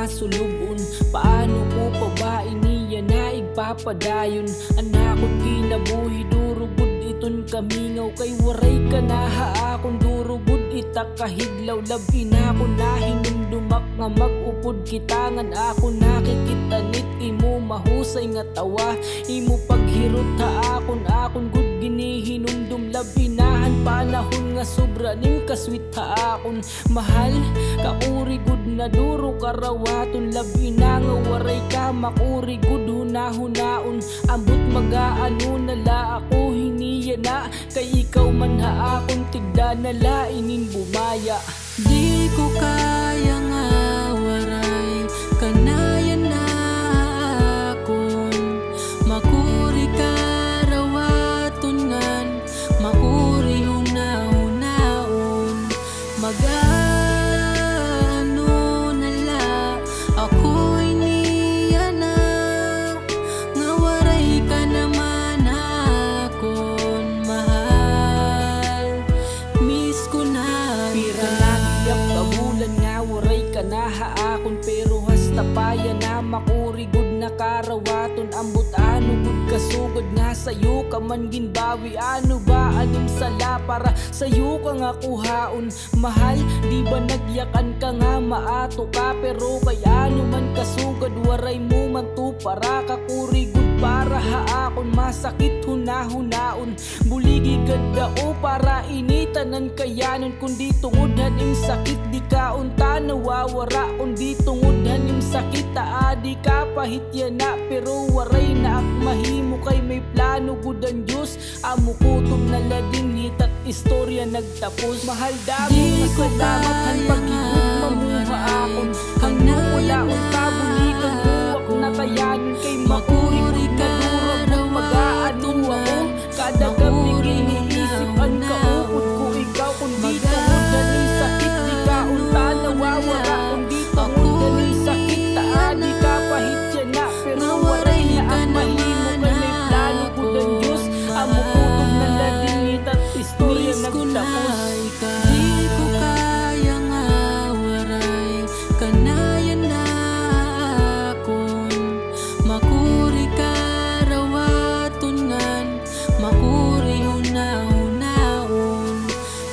masulubon. Paano ko pa ba iniya na igpapadayon? Anakot kinabuhi durugod iton kamingaw. Kay waray ka na haakon durugod itakahidlaw. Labi na ko na hinumdumak nga mag-upod kitangan. Ako nakikitanit imo mahusay nga tawa. Imo paghirot haakon gud ginihinumdum. Labinahan panahon nga sobra nim kaswit haakon. Mahal kauri gud na duro karawaton. Labi na nga waray ka makuri gud hunahunaon. Ambot magaano nala ako hiniya na. Kay ikaw man haakon tigda nala inin bumaya. Di ko kaya nga waray kanayan na akon. Makuri karawaton ngan makuri hunahunaon. Magano nala ako'y niya na nga waray ka naman akon. Mahal miss ko na Pira nagyap kabulan nga waray ka na haakon. Pero hasta paya na makuri gud na karawaton. Ambot ano gud kasugod nga sayo ka man ginbawi. Ano ba anim sala para sayo ka nga kuhaon? Mahal di ba nagyakan ka nga maato ka? Pero kay ano man kasugad waray mo man to para kakuri gud para haakon. Masakit hunahunaon buligi gadao para initanan kayanon. Kundi tungod hanim sakit di ka unta nawawara. Kundi tungod hanim sakit di ka pahitya na. Pero waray na ak mahimo kay may plano gud ang Diyos. Amo kutom na lading hitat istorya nagtapos. Mahal damo nga salamat han pagigud mamuha akon. Kang wala ang kabulikan buwak na kayanon. Kay makuri gud na durog mag-aano ako. Kada gabi giniisipan ka uod ko ikaw. Kundi tungod hanim sakit di ka unta nawawara. Kundi tungod hanim sakit di ka pahitya na. Pero waray na ang mahimo kay may plano gud ang Diyos. Amo kutom na lading hitat istorya nagtapos. Di ko kaya nga waray kanayan na akon. Makuri karawaton ngan makuri hunahunaon.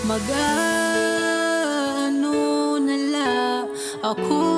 Magano nala ako